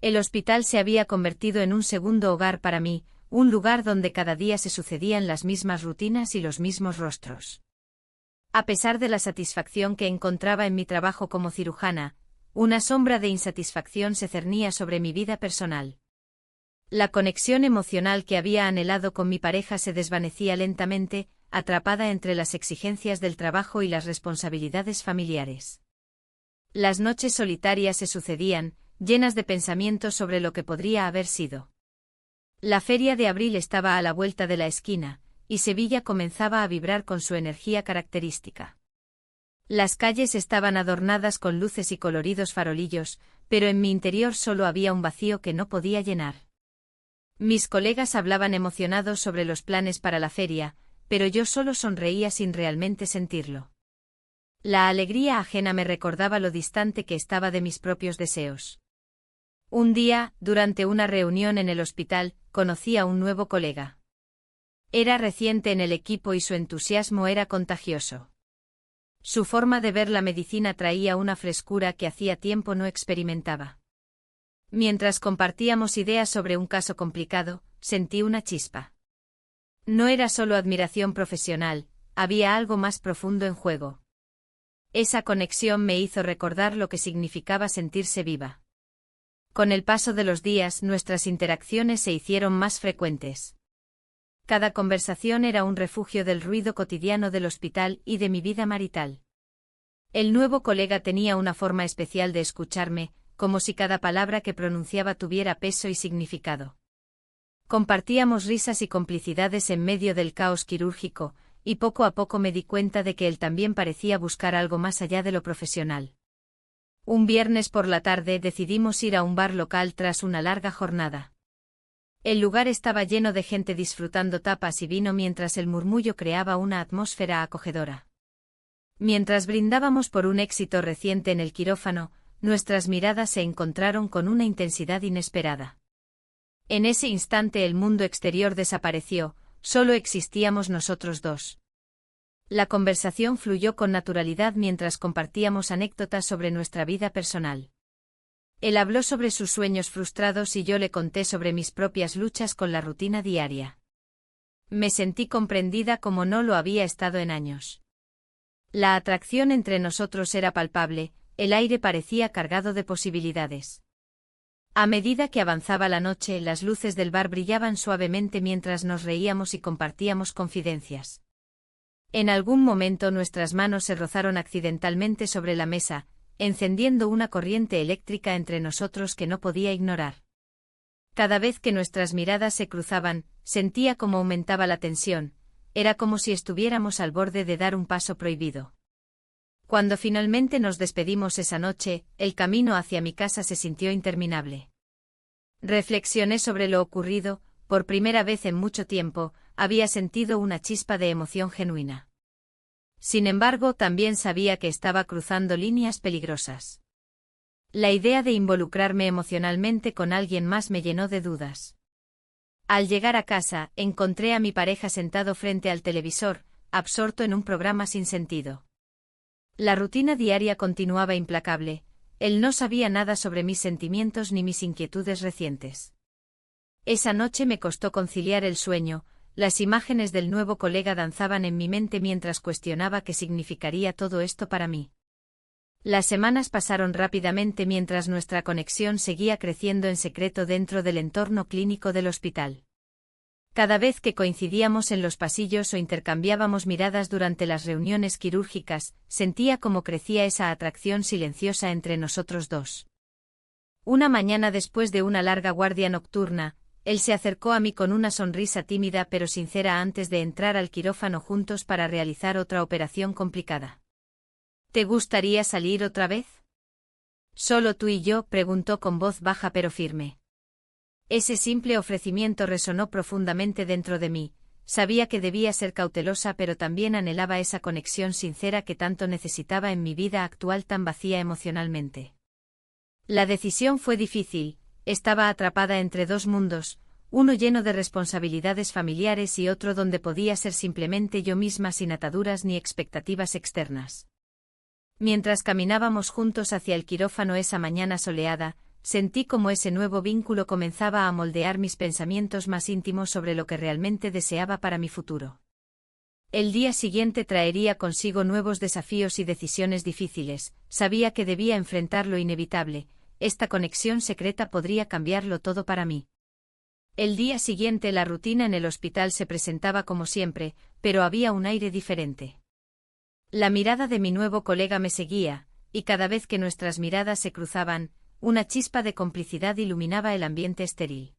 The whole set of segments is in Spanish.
El hospital se había convertido en un segundo hogar para mí, un lugar donde cada día se sucedían las mismas rutinas y los mismos rostros. A pesar de la satisfacción que encontraba en mi trabajo como cirujana, una sombra de insatisfacción se cernía sobre mi vida personal. La conexión emocional que había anhelado con mi pareja se desvanecía lentamente, atrapada entre las exigencias del trabajo y las responsabilidades familiares. Las noches solitarias se sucedían, llenas de pensamientos sobre lo que podría haber sido. La feria de abril estaba a la vuelta de la esquina, y Sevilla comenzaba a vibrar con su energía característica. Las calles estaban adornadas con luces y coloridos farolillos, pero en mi interior solo había un vacío que no podía llenar. Mis colegas hablaban emocionados sobre los planes para la feria, pero yo solo sonreía sin realmente sentirlo. La alegría ajena me recordaba lo distante que estaba de mis propios deseos. Un día, durante una reunión en el hospital, conocí a un nuevo colega. Era reciente en el equipo y su entusiasmo era contagioso. Su forma de ver la medicina traía una frescura que hacía tiempo no experimentaba. Mientras compartíamos ideas sobre un caso complicado, sentí una chispa. No era solo admiración profesional, había algo más profundo en juego. Esa conexión me hizo recordar lo que significaba sentirse viva. Con el paso de los días, nuestras interacciones se hicieron más frecuentes. Cada conversación era un refugio del ruido cotidiano del hospital y de mi vida marital. El nuevo colega tenía una forma especial de escucharme, como si cada palabra que pronunciaba tuviera peso y significado. Compartíamos risas y complicidades en medio del caos quirúrgico, y poco a poco me di cuenta de que él también parecía buscar algo más allá de lo profesional. Un viernes por la tarde decidimos ir a un bar local tras una larga jornada. El lugar estaba lleno de gente disfrutando tapas y vino mientras el murmullo creaba una atmósfera acogedora. Mientras brindábamos por un éxito reciente en el quirófano, nuestras miradas se encontraron con una intensidad inesperada. En ese instante el mundo exterior desapareció, solo existíamos nosotros dos. La conversación fluyó con naturalidad mientras compartíamos anécdotas sobre nuestra vida personal. Él habló sobre sus sueños frustrados y yo le conté sobre mis propias luchas con la rutina diaria. Me sentí comprendida como no lo había estado en años. La atracción entre nosotros era palpable, el aire parecía cargado de posibilidades. A medida que avanzaba la noche, las luces del bar brillaban suavemente mientras nos reíamos y compartíamos confidencias. En algún momento nuestras manos se rozaron accidentalmente sobre la mesa, encendiendo una corriente eléctrica entre nosotros que no podía ignorar. Cada vez que nuestras miradas se cruzaban, sentía cómo aumentaba la tensión, era como si estuviéramos al borde de dar un paso prohibido. Cuando finalmente nos despedimos esa noche, el camino hacia mi casa se sintió interminable. Reflexioné sobre lo ocurrido, por primera vez en mucho tiempo, había sentido una chispa de emoción genuina. Sin embargo, también sabía que estaba cruzando líneas peligrosas. La idea de involucrarme emocionalmente con alguien más me llenó de dudas. Al llegar a casa, encontré a mi pareja sentado frente al televisor, absorto en un programa sin sentido. La rutina diaria continuaba implacable, él no sabía nada sobre mis sentimientos ni mis inquietudes recientes. Esa noche me costó conciliar el sueño, las imágenes del nuevo colega danzaban en mi mente mientras cuestionaba qué significaría todo esto para mí. Las semanas pasaron rápidamente mientras nuestra conexión seguía creciendo en secreto dentro del entorno clínico del hospital. Cada vez que coincidíamos en los pasillos o intercambiábamos miradas durante las reuniones quirúrgicas, sentía cómo crecía esa atracción silenciosa entre nosotros dos. Una mañana después de una larga guardia nocturna, él se acercó a mí con una sonrisa tímida pero sincera antes de entrar al quirófano juntos para realizar otra operación complicada. ¿Te gustaría salir otra vez? ¿Solo tú y yo?, preguntó con voz baja pero firme. Ese simple ofrecimiento resonó profundamente dentro de mí, sabía que debía ser cautelosa pero también anhelaba esa conexión sincera que tanto necesitaba en mi vida actual tan vacía emocionalmente. La decisión fue difícil, estaba atrapada entre dos mundos, uno lleno de responsabilidades familiares y otro donde podía ser simplemente yo misma sin ataduras ni expectativas externas. Mientras caminábamos juntos hacia el quirófano esa mañana soleada, sentí como ese nuevo vínculo comenzaba a moldear mis pensamientos más íntimos sobre lo que realmente deseaba para mi futuro. El día siguiente traería consigo nuevos desafíos y decisiones difíciles, sabía que debía enfrentar lo inevitable, esta conexión secreta podría cambiarlo todo para mí. El día siguiente la rutina en el hospital se presentaba como siempre, pero había un aire diferente. La mirada de mi nuevo colega me seguía, y cada vez que nuestras miradas se cruzaban, una chispa de complicidad iluminaba el ambiente estéril.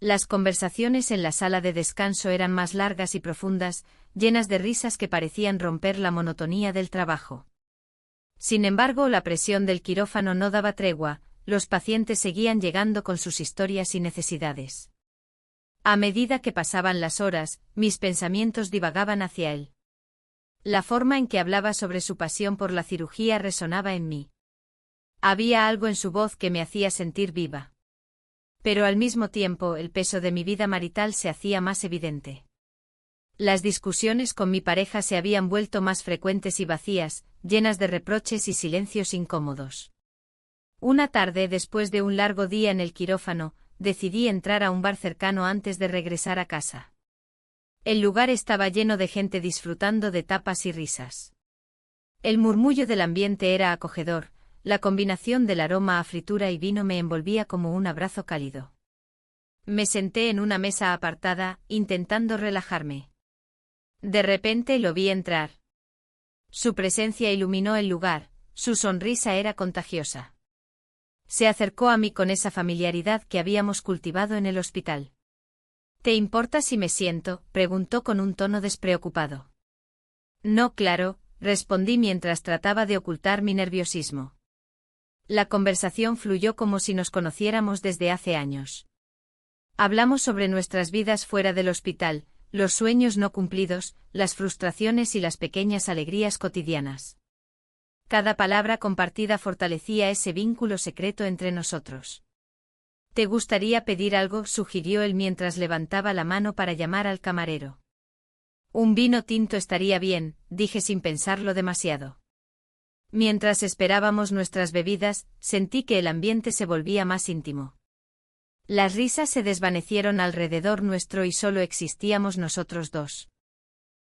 Las conversaciones en la sala de descanso eran más largas y profundas, llenas de risas que parecían romper la monotonía del trabajo. Sin embargo, la presión del quirófano no daba tregua, los pacientes seguían llegando con sus historias y necesidades. A medida que pasaban las horas, mis pensamientos divagaban hacia él. La forma en que hablaba sobre su pasión por la cirugía resonaba en mí. Había algo en su voz que me hacía sentir viva. Pero al mismo tiempo el peso de mi vida marital se hacía más evidente. Las discusiones con mi pareja se habían vuelto más frecuentes y vacías, llenas de reproches y silencios incómodos. Una tarde, después de un largo día en el quirófano, decidí entrar a un bar cercano antes de regresar a casa. El lugar estaba lleno de gente disfrutando de tapas y risas. El murmullo del ambiente era acogedor. La combinación del aroma a fritura y vino me envolvía como un abrazo cálido. Me senté en una mesa apartada, intentando relajarme. De repente lo vi entrar. Su presencia iluminó el lugar, su sonrisa era contagiosa. Se acercó a mí con esa familiaridad que habíamos cultivado en el hospital. ¿Te importa si me siento?, preguntó con un tono despreocupado. No, claro, respondí mientras trataba de ocultar mi nerviosismo. La conversación fluyó como si nos conociéramos desde hace años. Hablamos sobre nuestras vidas fuera del hospital, los sueños no cumplidos, las frustraciones y las pequeñas alegrías cotidianas. Cada palabra compartida fortalecía ese vínculo secreto entre nosotros. ¿Te gustaría pedir algo?, sugirió él mientras levantaba la mano para llamar al camarero. Un vino tinto estaría bien, dije sin pensarlo demasiado. Mientras esperábamos nuestras bebidas, sentí que el ambiente se volvía más íntimo. Las risas se desvanecieron alrededor nuestro y solo existíamos nosotros dos.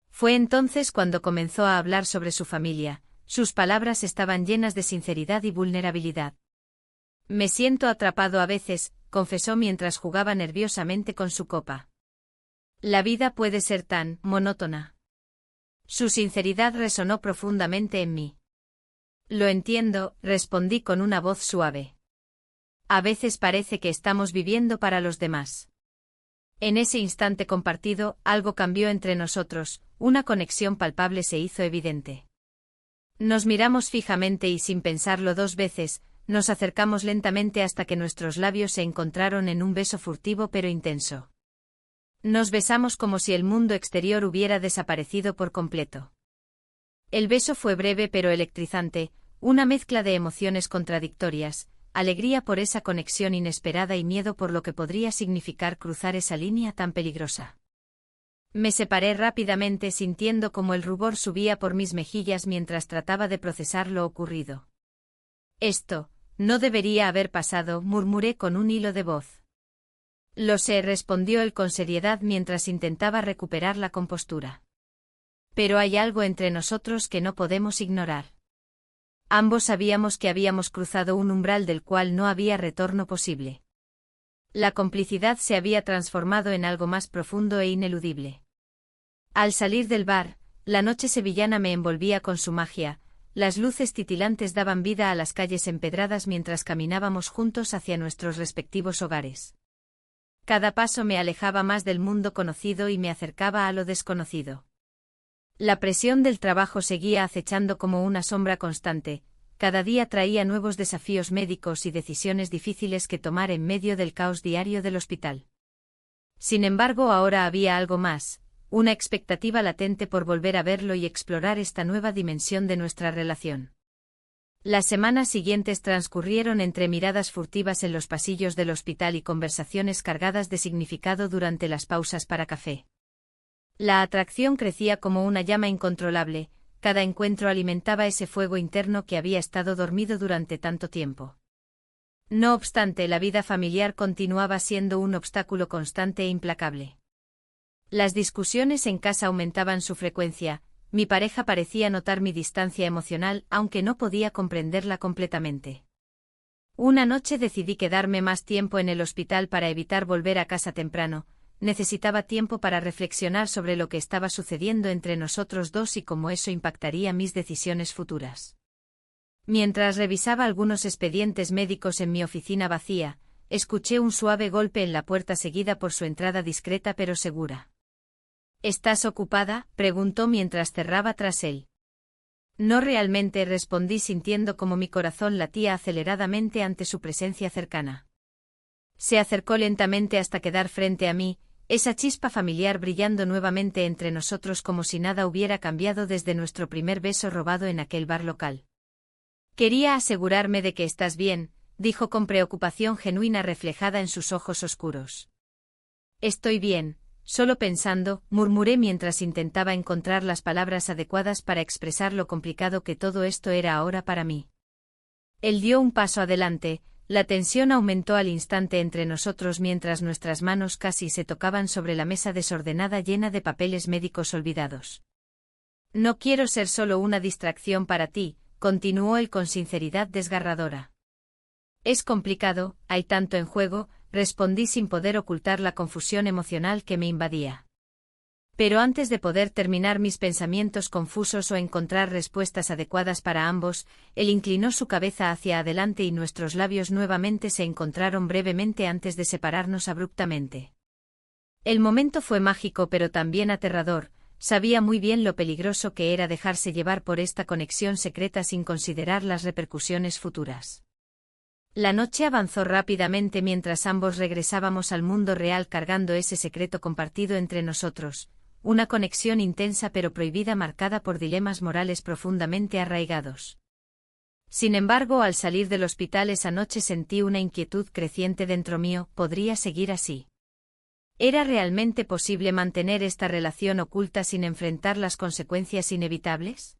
Fue entonces cuando comenzó a hablar sobre su familia, sus palabras estaban llenas de sinceridad y vulnerabilidad. Me siento atrapado a veces, confesó mientras jugaba nerviosamente con su copa. La vida puede ser tan monótona. Su sinceridad resonó profundamente en mí. Lo entiendo, respondí con una voz suave. A veces parece que estamos viviendo para los demás. En ese instante compartido, algo cambió entre nosotros, una conexión palpable se hizo evidente. Nos miramos fijamente y sin pensarlo dos veces, nos acercamos lentamente hasta que nuestros labios se encontraron en un beso furtivo pero intenso. Nos besamos como si el mundo exterior hubiera desaparecido por completo. El beso fue breve pero electrizante, una mezcla de emociones contradictorias, alegría por esa conexión inesperada y miedo por lo que podría significar cruzar esa línea tan peligrosa. Me separé rápidamente sintiendo como el rubor subía por mis mejillas mientras trataba de procesar lo ocurrido. Esto no debería haber pasado, murmuré con un hilo de voz. Lo sé, respondió él con seriedad mientras intentaba recuperar la compostura. Pero hay algo entre nosotros que no podemos ignorar. Ambos sabíamos que habíamos cruzado un umbral del cual no había retorno posible. La complicidad se había transformado en algo más profundo e ineludible. Al salir del bar, la noche sevillana me envolvía con su magia, las luces titilantes daban vida a las calles empedradas mientras caminábamos juntos hacia nuestros respectivos hogares. Cada paso me alejaba más del mundo conocido y me acercaba a lo desconocido. La presión del trabajo seguía acechando como una sombra constante, cada día traía nuevos desafíos médicos y decisiones difíciles que tomar en medio del caos diario del hospital. Sin embargo, ahora había algo más, una expectativa latente por volver a verlo y explorar esta nueva dimensión de nuestra relación. Las semanas siguientes transcurrieron entre miradas furtivas en los pasillos del hospital y conversaciones cargadas de significado durante las pausas para café. La atracción crecía como una llama incontrolable, cada encuentro alimentaba ese fuego interno que había estado dormido durante tanto tiempo. No obstante, la vida familiar continuaba siendo un obstáculo constante e implacable. Las discusiones en casa aumentaban su frecuencia, mi pareja parecía notar mi distancia emocional, aunque no podía comprenderla completamente. Una noche decidí quedarme más tiempo en el hospital para evitar volver a casa temprano. Necesitaba tiempo para reflexionar sobre lo que estaba sucediendo entre nosotros dos y cómo eso impactaría mis decisiones futuras. Mientras revisaba algunos expedientes médicos en mi oficina vacía, escuché un suave golpe en la puerta seguida por su entrada discreta pero segura. ¿Estás ocupada?, preguntó mientras cerraba tras él. No realmente, respondí sintiendo como mi corazón latía aceleradamente ante su presencia cercana. Se acercó lentamente hasta quedar frente a mí, esa chispa familiar brillando nuevamente entre nosotros como si nada hubiera cambiado desde nuestro primer beso robado en aquel bar local. Quería asegurarme de que estás bien, dijo con preocupación genuina reflejada en sus ojos oscuros. Estoy bien, solo pensando, murmuré mientras intentaba encontrar las palabras adecuadas para expresar lo complicado que todo esto era ahora para mí. Él dio un paso adelante. La tensión aumentó al instante entre nosotros mientras nuestras manos casi se tocaban sobre la mesa desordenada llena de papeles médicos olvidados. No quiero ser solo una distracción para ti, continuó él con sinceridad desgarradora. Es complicado, hay tanto en juego, respondí sin poder ocultar la confusión emocional que me invadía. Pero antes de poder terminar mis pensamientos confusos o encontrar respuestas adecuadas para ambos, él inclinó su cabeza hacia adelante y nuestros labios nuevamente se encontraron brevemente antes de separarnos abruptamente. El momento fue mágico pero también aterrador, sabía muy bien lo peligroso que era dejarse llevar por esta conexión secreta sin considerar las repercusiones futuras. La noche avanzó rápidamente mientras ambos regresábamos al mundo real cargando ese secreto compartido entre nosotros. Una conexión intensa pero prohibida marcada por dilemas morales profundamente arraigados. Sin embargo, al salir del hospital esa noche sentí una inquietud creciente dentro mío, ¿podría seguir así? ¿Era realmente posible mantener esta relación oculta sin enfrentar las consecuencias inevitables?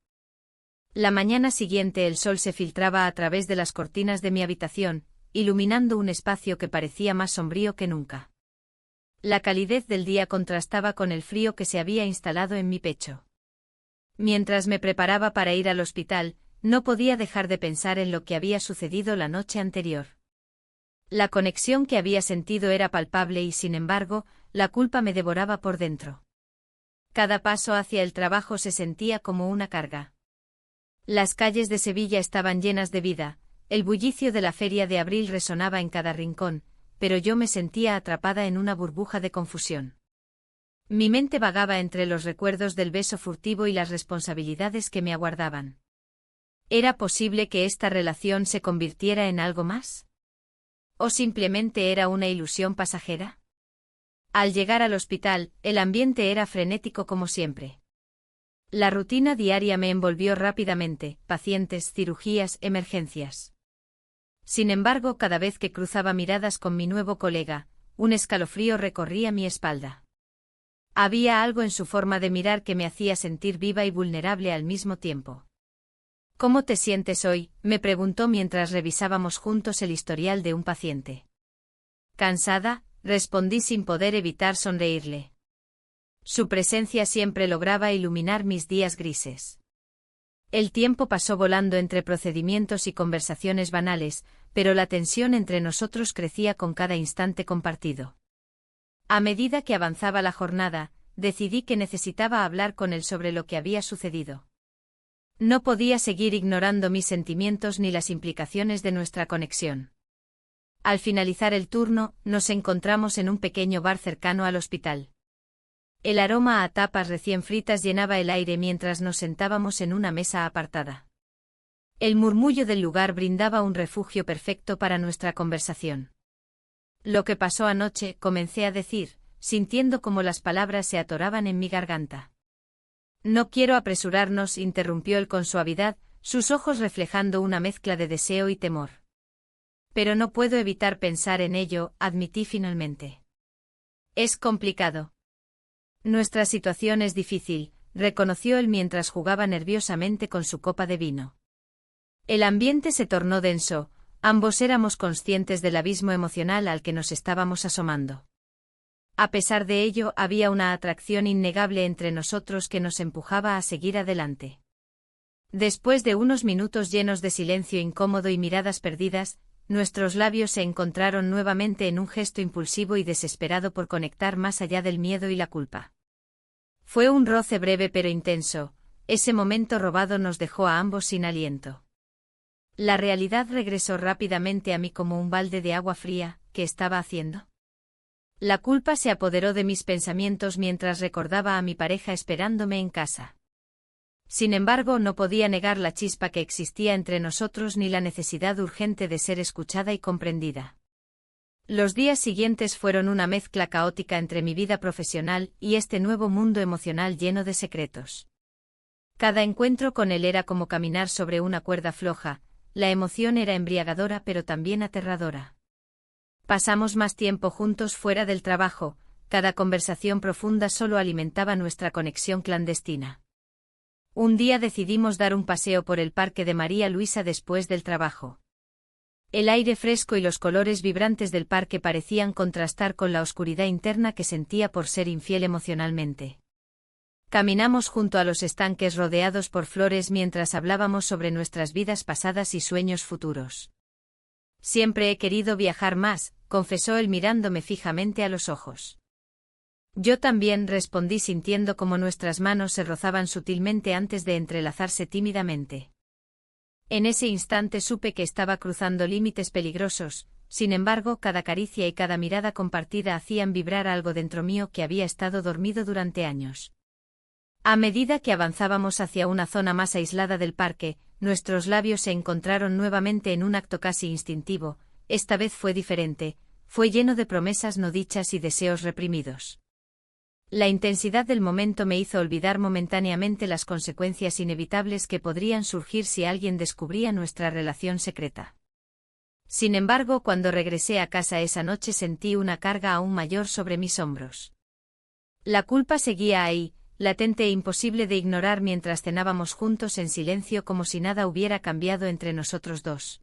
La mañana siguiente el sol se filtraba a través de las cortinas de mi habitación, iluminando un espacio que parecía más sombrío que nunca. La calidez del día contrastaba con el frío que se había instalado en mi pecho. Mientras me preparaba para ir al hospital, no podía dejar de pensar en lo que había sucedido la noche anterior. La conexión que había sentido era palpable y, sin embargo, la culpa me devoraba por dentro. Cada paso hacia el trabajo se sentía como una carga. Las calles de Sevilla estaban llenas de vida, el bullicio de la feria de abril resonaba en cada rincón, pero yo me sentía atrapada en una burbuja de confusión. Mi mente vagaba entre los recuerdos del beso furtivo y las responsabilidades que me aguardaban. ¿Era posible que esta relación se convirtiera en algo más? ¿O simplemente era una ilusión pasajera? Al llegar al hospital, el ambiente era frenético como siempre. La rutina diaria me envolvió rápidamente, pacientes, cirugías, emergencias. Sin embargo, cada vez que cruzaba miradas con mi nuevo colega, un escalofrío recorría mi espalda. Había algo en su forma de mirar que me hacía sentir viva y vulnerable al mismo tiempo. ¿Cómo te sientes hoy?, me preguntó mientras revisábamos juntos el historial de un paciente. Cansada, respondí sin poder evitar sonreírle. Su presencia siempre lograba iluminar mis días grises. El tiempo pasó volando entre procedimientos y conversaciones banales, pero la tensión entre nosotros crecía con cada instante compartido. A medida que avanzaba la jornada, decidí que necesitaba hablar con él sobre lo que había sucedido. No podía seguir ignorando mis sentimientos ni las implicaciones de nuestra conexión. Al finalizar el turno, nos encontramos en un pequeño bar cercano al hospital. El aroma a tapas recién fritas llenaba el aire mientras nos sentábamos en una mesa apartada. El murmullo del lugar brindaba un refugio perfecto para nuestra conversación. Lo que pasó anoche, comencé a decir, sintiendo como las palabras se atoraban en mi garganta. No quiero apresurarnos, interrumpió él con suavidad, sus ojos reflejando una mezcla de deseo y temor. Pero no puedo evitar pensar en ello, admití finalmente. Es complicado. Nuestra situación es difícil, reconoció él mientras jugaba nerviosamente con su copa de vino. El ambiente se tornó denso, Ambos éramos conscientes del abismo emocional al que nos estábamos asomando. A pesar de ello, había una atracción innegable entre nosotros que nos empujaba a seguir adelante. Después de unos minutos llenos de silencio incómodo y miradas perdidas, nuestros labios se encontraron nuevamente en un gesto impulsivo y desesperado por conectar más allá del miedo y la culpa. Fue un roce breve pero intenso, ese momento robado nos dejó a ambos sin aliento. La realidad regresó rápidamente a mí como un balde de agua fría. ¿Qué estaba haciendo? La culpa se apoderó de mis pensamientos mientras recordaba a mi pareja esperándome en casa. Sin embargo, no podía negar la chispa que existía entre nosotros ni la necesidad urgente de ser escuchada y comprendida. Los días siguientes fueron una mezcla caótica entre mi vida profesional y este nuevo mundo emocional lleno de secretos. Cada encuentro con él era como caminar sobre una cuerda floja, la emoción era embriagadora pero también aterradora. Pasamos más tiempo juntos fuera del trabajo, cada conversación profunda solo alimentaba nuestra conexión clandestina. Un día decidimos dar un paseo por el Parque de María Luisa después del trabajo. El aire fresco y los colores vibrantes del parque parecían contrastar con la oscuridad interna que sentía por ser infiel emocionalmente. Caminamos junto a los estanques rodeados por flores mientras hablábamos sobre nuestras vidas pasadas y sueños futuros. Siempre he querido viajar más, confesó él mirándome fijamente a los ojos. Yo también, respondí sintiendo como nuestras manos se rozaban sutilmente antes de entrelazarse tímidamente. En ese instante supe que estaba cruzando límites peligrosos, sin embargo cada caricia y cada mirada compartida hacían vibrar algo dentro mío que había estado dormido durante años. A medida que avanzábamos hacia una zona más aislada del parque, nuestros labios se encontraron nuevamente en un acto casi instintivo. Esta vez fue diferente, fue lleno de promesas no dichas y deseos reprimidos. La intensidad del momento me hizo olvidar momentáneamente las consecuencias inevitables que podrían surgir si alguien descubría nuestra relación secreta. Sin embargo, cuando regresé a casa esa noche sentí una carga aún mayor sobre mis hombros. La culpa seguía ahí, latente e imposible de ignorar mientras cenábamos juntos en silencio como si nada hubiera cambiado entre nosotros dos.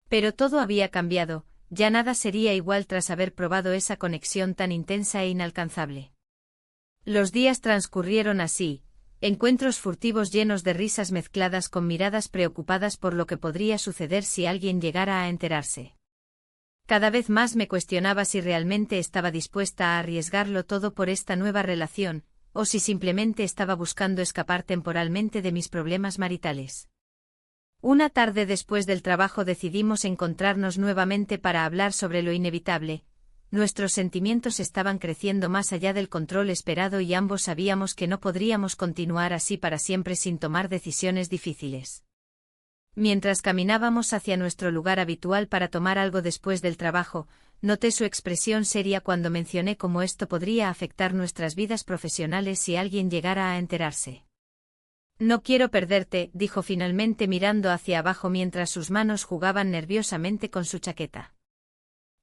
Pero todo había cambiado, ya nada sería igual tras haber probado esa conexión tan intensa e inalcanzable. Los días transcurrieron así, encuentros furtivos llenos de risas mezcladas con miradas preocupadas por lo que podría suceder si alguien llegara a enterarse. Cada vez más me cuestionaba si realmente estaba dispuesta a arriesgarlo todo por esta nueva relación, o si simplemente estaba buscando escapar temporalmente de mis problemas maritales. Una tarde después del trabajo decidimos encontrarnos nuevamente para hablar sobre lo inevitable. Nuestros sentimientos estaban creciendo más allá del control esperado y ambos sabíamos que no podríamos continuar así para siempre sin tomar decisiones difíciles. Mientras caminábamos hacia nuestro lugar habitual para tomar algo después del trabajo, noté su expresión seria cuando mencioné cómo esto podría afectar nuestras vidas profesionales si alguien llegara a enterarse. No quiero perderte, dijo finalmente mirando hacia abajo mientras sus manos jugaban nerviosamente con su chaqueta.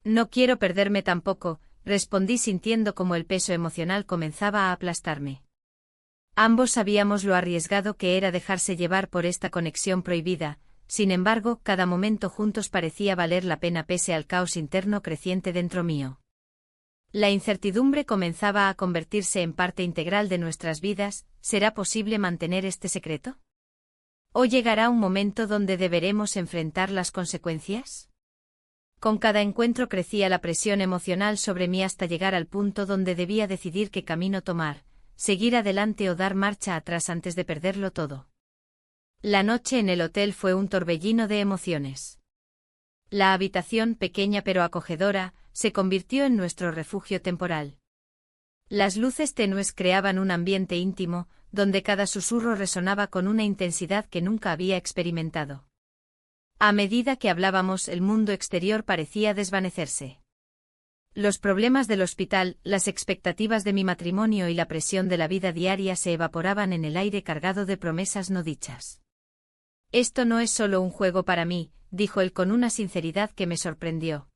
No quiero perderme tampoco, respondí sintiendo como el peso emocional comenzaba a aplastarme. Ambos sabíamos lo arriesgado que era dejarse llevar por esta conexión prohibida, sin embargo, cada momento juntos parecía valer la pena pese al caos interno creciente dentro mío. La incertidumbre comenzaba a convertirse en parte integral de nuestras vidas. ¿Será posible mantener este secreto? ¿O llegará un momento donde deberemos enfrentar las consecuencias? Con cada encuentro crecía la presión emocional sobre mí hasta llegar al punto donde debía decidir qué camino tomar, seguir adelante o dar marcha atrás antes de perderlo todo. La noche en el hotel fue un torbellino de emociones. La habitación, pequeña pero acogedora, se convirtió en nuestro refugio temporal. Las luces tenues creaban un ambiente íntimo, donde cada susurro resonaba con una intensidad que nunca había experimentado. A medida que hablábamos, el mundo exterior parecía desvanecerse. Los problemas del hospital, las expectativas de mi matrimonio y la presión de la vida diaria se evaporaban en el aire cargado de promesas no dichas. Esto no es solo un juego para mí, dijo él con una sinceridad que me sorprendió.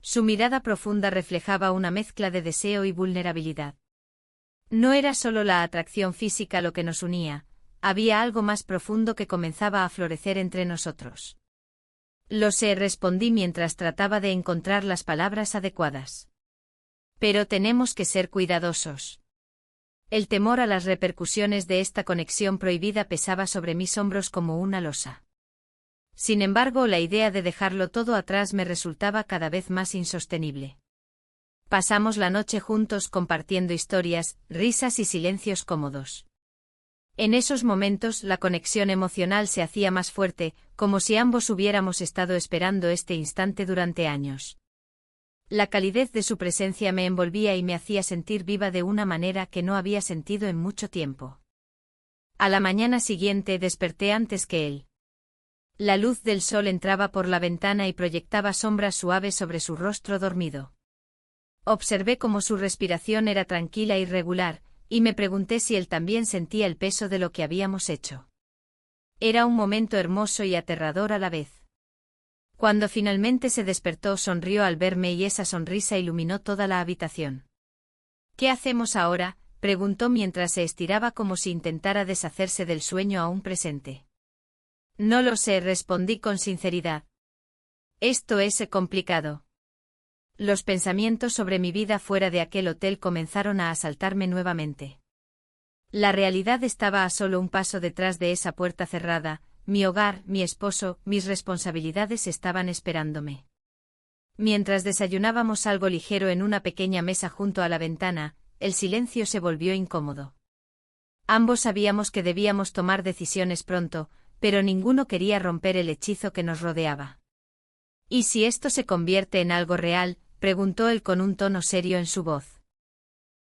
Su mirada profunda reflejaba una mezcla de deseo y vulnerabilidad. No era solo la atracción física lo que nos unía, había algo más profundo que comenzaba a florecer entre nosotros. Lo sé, respondí mientras trataba de encontrar las palabras adecuadas. Pero tenemos que ser cuidadosos. El temor a las repercusiones de esta conexión prohibida pesaba sobre mis hombros como una losa. Sin embargo, la idea de dejarlo todo atrás me resultaba cada vez más insostenible. Pasamos la noche juntos compartiendo historias, risas y silencios cómodos. En esos momentos la conexión emocional se hacía más fuerte, como si ambos hubiéramos estado esperando este instante durante años. La calidez de su presencia me envolvía y me hacía sentir viva de una manera que no había sentido en mucho tiempo. A la mañana siguiente desperté antes que él. La luz del sol entraba por la ventana y proyectaba sombras suaves sobre su rostro dormido. Observé cómo su respiración era tranquila y regular, y me pregunté si él también sentía el peso de lo que habíamos hecho. Era un momento hermoso y aterrador a la vez. Cuando finalmente se despertó, sonrió al verme y esa sonrisa iluminó toda la habitación. ¿Qué hacemos ahora?, preguntó mientras se estiraba como si intentara deshacerse del sueño aún presente. No lo sé, respondí con sinceridad. Esto es complicado. Los pensamientos sobre mi vida fuera de aquel hotel comenzaron a asaltarme nuevamente. La realidad estaba a solo un paso detrás de esa puerta cerrada. Mi hogar, mi esposo, mis responsabilidades estaban esperándome. Mientras desayunábamos algo ligero en una pequeña mesa junto a la ventana, el silencio se volvió incómodo. Ambos sabíamos que debíamos tomar decisiones pronto, pero ninguno quería romper el hechizo que nos rodeaba. ¿Y si esto se convierte en algo real?, preguntó él con un tono serio en su voz.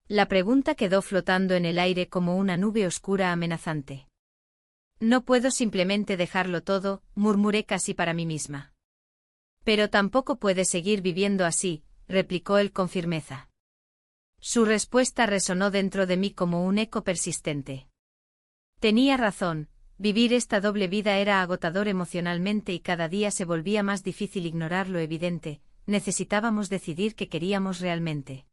La pregunta quedó flotando en el aire como una nube oscura amenazante. No puedo simplemente dejarlo todo, murmuré casi para mí misma. Pero tampoco puedes seguir viviendo así, replicó él con firmeza. Su respuesta resonó dentro de mí como un eco persistente. Tenía razón, vivir esta doble vida era agotador emocionalmente y cada día se volvía más difícil ignorar lo evidente, necesitábamos decidir qué queríamos realmente.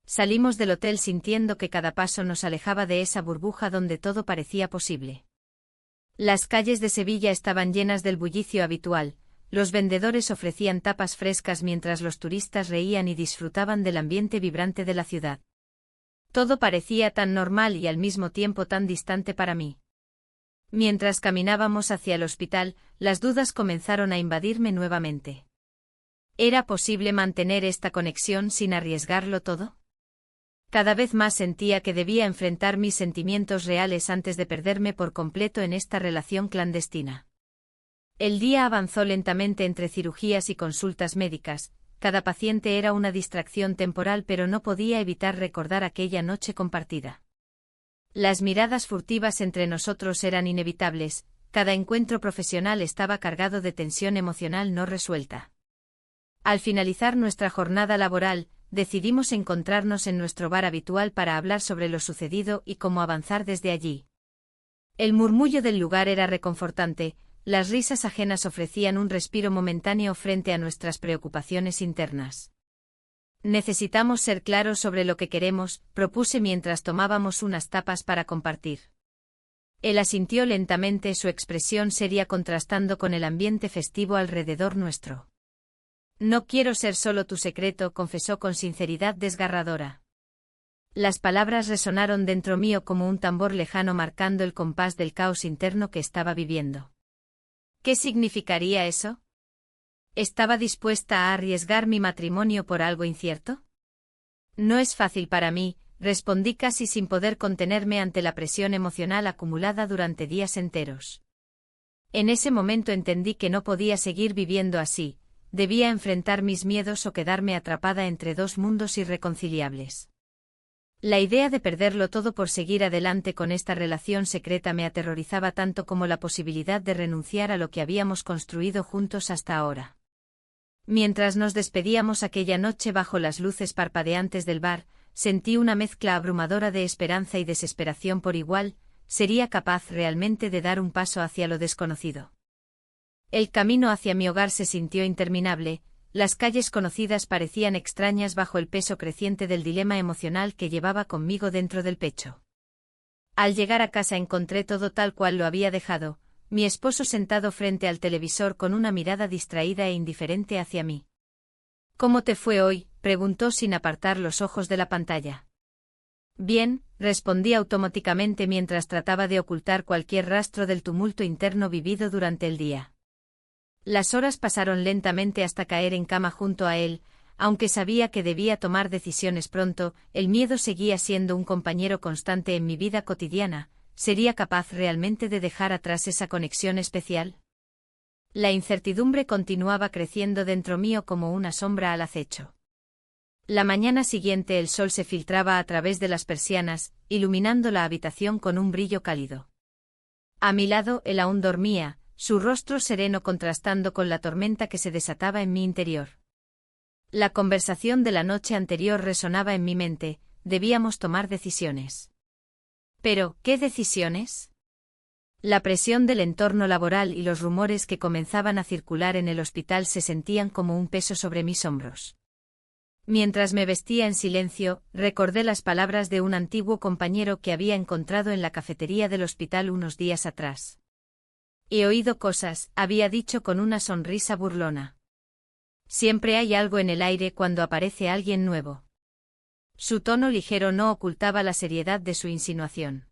Salimos del hotel sintiendo que cada paso nos alejaba de esa burbuja donde todo parecía posible. Las calles de Sevilla estaban llenas del bullicio habitual, los vendedores ofrecían tapas frescas mientras los turistas reían y disfrutaban del ambiente vibrante de la ciudad. Todo parecía tan normal y al mismo tiempo tan distante para mí. Mientras caminábamos hacia el hospital, las dudas comenzaron a invadirme nuevamente. ¿Era posible mantener esta conexión sin arriesgarlo todo? Cada vez más sentía que debía enfrentar mis sentimientos reales antes de perderme por completo en esta relación clandestina. El día avanzó lentamente entre cirugías y consultas médicas, cada paciente era una distracción temporal, pero no podía evitar recordar aquella noche compartida. Las miradas furtivas entre nosotros eran inevitables, cada encuentro profesional estaba cargado de tensión emocional no resuelta. Al finalizar nuestra jornada laboral, decidimos encontrarnos en nuestro bar habitual para hablar sobre lo sucedido y cómo avanzar desde allí. El murmullo del lugar era reconfortante, las risas ajenas ofrecían un respiro momentáneo frente a nuestras preocupaciones internas. Necesitamos ser claros sobre lo que queremos, propuse mientras tomábamos unas tapas para compartir. Él asintió lentamente, su expresión seria contrastando con el ambiente festivo alrededor nuestro. No quiero ser solo tu secreto, confesó con sinceridad desgarradora. Las palabras resonaron dentro mío como un tambor lejano marcando el compás del caos interno que estaba viviendo. ¿Qué significaría eso? ¿Estaba dispuesta a arriesgar mi matrimonio por algo incierto? No es fácil para mí, respondí casi sin poder contenerme ante la presión emocional acumulada durante días enteros. En ese momento entendí que no podía seguir viviendo así. Debía enfrentar mis miedos o quedarme atrapada entre dos mundos irreconciliables. La idea de perderlo todo por seguir adelante con esta relación secreta me aterrorizaba tanto como la posibilidad de renunciar a lo que habíamos construido juntos hasta ahora. Mientras nos despedíamos aquella noche bajo las luces parpadeantes del bar, sentí una mezcla abrumadora de esperanza y desesperación por igual. ¿Sería capaz realmente de dar un paso hacia lo desconocido? El camino hacia mi hogar se sintió interminable, las calles conocidas parecían extrañas bajo el peso creciente del dilema emocional que llevaba conmigo dentro del pecho. Al llegar a casa encontré todo tal cual lo había dejado, mi esposo sentado frente al televisor con una mirada distraída e indiferente hacia mí. «¿Cómo te fue hoy?», preguntó sin apartar los ojos de la pantalla. «Bien», respondí automáticamente mientras trataba de ocultar cualquier rastro del tumulto interno vivido durante el día. Las horas pasaron lentamente hasta caer en cama junto a él. Aunque sabía que debía tomar decisiones pronto, el miedo seguía siendo un compañero constante en mi vida cotidiana. ¿Sería capaz realmente de dejar atrás esa conexión especial? La incertidumbre continuaba creciendo dentro mío como una sombra al acecho. La mañana siguiente el sol se filtraba a través de las persianas, iluminando la habitación con un brillo cálido. A mi lado él aún dormía, su rostro sereno contrastando con la tormenta que se desataba en mi interior. La conversación de la noche anterior resonaba en mi mente, debíamos tomar decisiones. Pero, ¿qué decisiones? La presión del entorno laboral y los rumores que comenzaban a circular en el hospital se sentían como un peso sobre mis hombros. Mientras me vestía en silencio, recordé las palabras de un antiguo compañero que había encontrado en la cafetería del hospital unos días atrás. «He oído cosas», había dicho con una sonrisa burlona. «Siempre hay algo en el aire cuando aparece alguien nuevo». Su tono ligero no ocultaba la seriedad de su insinuación.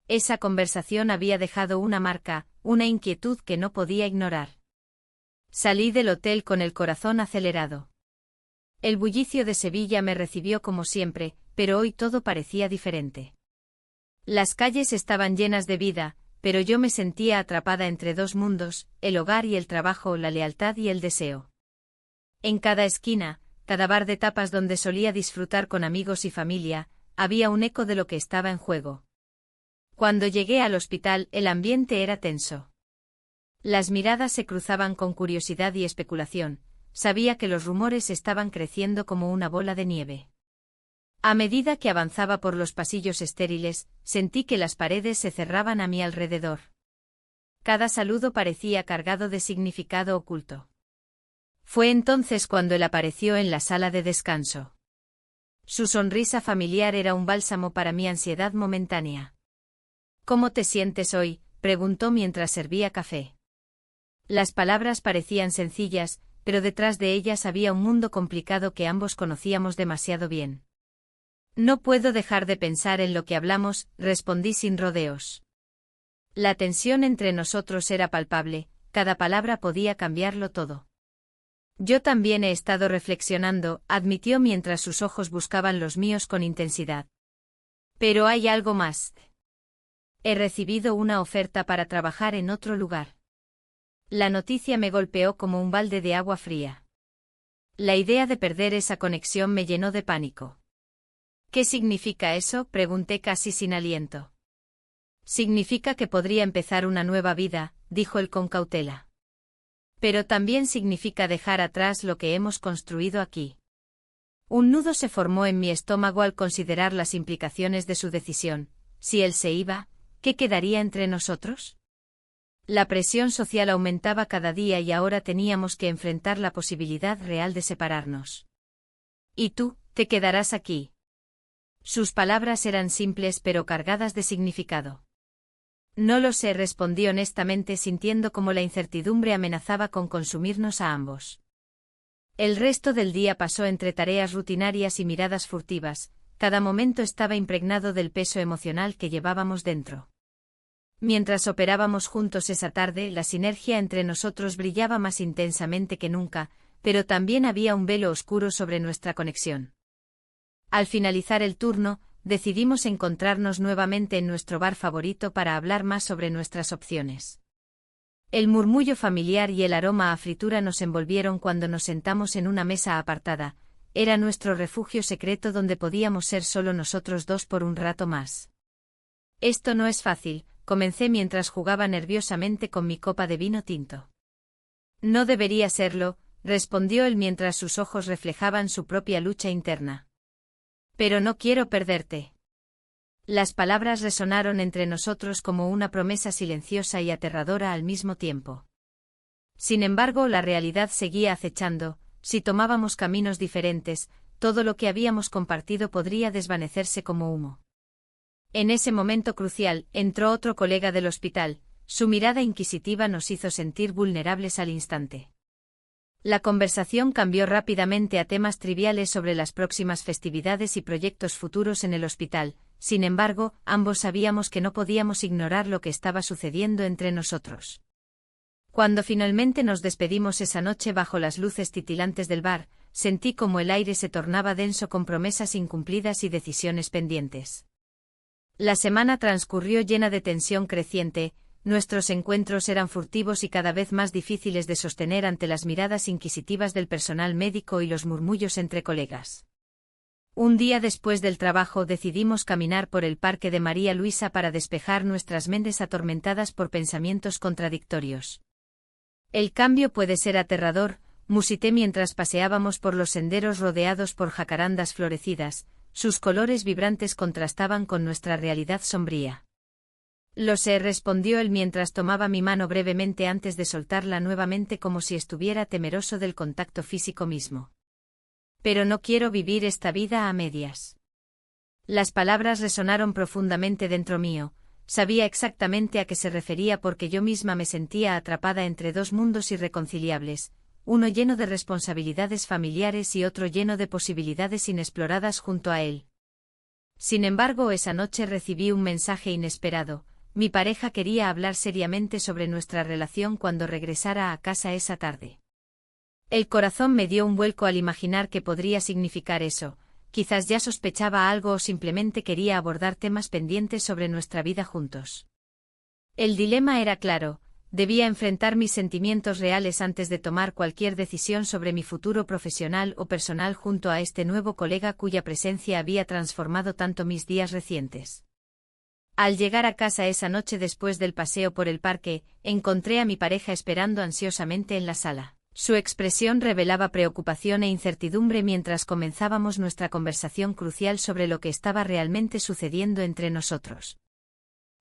Esa conversación había dejado una marca, una inquietud que no podía ignorar. Salí del hotel con el corazón acelerado. El bullicio de Sevilla me recibió como siempre, pero hoy todo parecía diferente. Las calles estaban llenas de vida, pero yo me sentía atrapada entre dos mundos, el hogar y el trabajo, la lealtad y el deseo. En cada esquina, cada bar de tapas donde solía disfrutar con amigos y familia, había un eco de lo que estaba en juego. Cuando llegué al hospital, el ambiente era tenso. Las miradas se cruzaban con curiosidad y especulación. Sabía que los rumores estaban creciendo como una bola de nieve. A medida que avanzaba por los pasillos estériles, sentí que las paredes se cerraban a mi alrededor. Cada saludo parecía cargado de significado oculto. Fue entonces cuando él apareció en la sala de descanso. Su sonrisa familiar era un bálsamo para mi ansiedad momentánea. «¿Cómo te sientes hoy?», preguntó mientras servía café. Las palabras parecían sencillas, pero detrás de ellas había un mundo complicado que ambos conocíamos demasiado bien. «No puedo dejar de pensar en lo que hablamos», respondí sin rodeos. La tensión entre nosotros era palpable, cada palabra podía cambiarlo todo. «Yo también he estado reflexionando», admitió mientras sus ojos buscaban los míos con intensidad. «Pero hay algo más. He recibido una oferta para trabajar en otro lugar». La noticia me golpeó como un balde de agua fría. La idea de perder esa conexión me llenó de pánico. «¿Qué significa eso?», pregunté casi sin aliento. «Significa que podría empezar una nueva vida», dijo él con cautela. «Pero también significa dejar atrás lo que hemos construido aquí». Un nudo se formó en mi estómago al considerar las implicaciones de su decisión. Si él se iba, ¿qué quedaría entre nosotros? La presión social aumentaba cada día y ahora teníamos que enfrentar la posibilidad real de separarnos. «¿Y tú, te quedarás aquí?». Sus palabras eran simples pero cargadas de significado. «No lo sé», respondí honestamente sintiendo como la incertidumbre amenazaba con consumirnos a ambos. El resto del día pasó entre tareas rutinarias y miradas furtivas, cada momento estaba impregnado del peso emocional que llevábamos dentro. Mientras operábamos juntos esa tarde, la sinergia entre nosotros brillaba más intensamente que nunca, pero también había un velo oscuro sobre nuestra conexión. Al finalizar el turno, decidimos encontrarnos nuevamente en nuestro bar favorito para hablar más sobre nuestras opciones. El murmullo familiar y el aroma a fritura nos envolvieron cuando nos sentamos en una mesa apartada. Era nuestro refugio secreto donde podíamos ser solo nosotros dos por un rato más. «Esto no es fácil», comencé mientras jugaba nerviosamente con mi copa de vino tinto. «No debería serlo», respondió él mientras sus ojos reflejaban su propia lucha interna. «Pero no quiero perderte». Las palabras resonaron entre nosotros como una promesa silenciosa y aterradora al mismo tiempo. Sin embargo, la realidad seguía acechando. Si tomábamos caminos diferentes, todo lo que habíamos compartido podría desvanecerse como humo. En ese momento crucial, entró otro colega del hospital, Su mirada inquisitiva nos hizo sentir vulnerables al instante. La conversación cambió rápidamente a temas triviales sobre las próximas festividades y proyectos futuros en el hospital. Sin embargo, ambos sabíamos que no podíamos ignorar lo que estaba sucediendo entre nosotros. Cuando finalmente nos despedimos esa noche bajo las luces titilantes del bar, sentí como el aire se tornaba denso con promesas incumplidas y decisiones pendientes. La semana transcurrió llena de tensión creciente. Nuestros encuentros eran furtivos y cada vez más difíciles de sostener ante las miradas inquisitivas del personal médico y los murmullos entre colegas. Un día después del trabajo decidimos caminar por el parque de María Luisa para despejar nuestras mentes atormentadas por pensamientos contradictorios. El cambio puede ser aterrador, musité mientras paseábamos por los senderos rodeados por jacarandas florecidas. Sus colores vibrantes contrastaban con nuestra realidad sombría. Lo sé, respondió él mientras tomaba mi mano brevemente antes de soltarla nuevamente como si estuviera temeroso del contacto físico mismo. Pero no quiero vivir esta vida a medias. Las palabras resonaron profundamente dentro mío. Sabía exactamente a qué se refería porque yo misma me sentía atrapada entre dos mundos irreconciliables, uno lleno de responsabilidades familiares y otro lleno de posibilidades inexploradas junto a él. Sin embargo, esa noche recibí un mensaje inesperado. Mi pareja quería hablar seriamente sobre nuestra relación cuando regresara a casa esa tarde. El corazón me dio un vuelco al imaginar qué podría significar eso. Quizás ya sospechaba algo o simplemente quería abordar temas pendientes sobre nuestra vida juntos. El dilema era claro. Debía enfrentar mis sentimientos reales antes de tomar cualquier decisión sobre mi futuro profesional o personal junto a este nuevo colega cuya presencia había transformado tanto mis días recientes. Al llegar a casa esa noche después del paseo por el parque, encontré a mi pareja esperando ansiosamente en la sala. Su expresión revelaba preocupación e incertidumbre mientras comenzábamos nuestra conversación crucial sobre lo que estaba realmente sucediendo entre nosotros.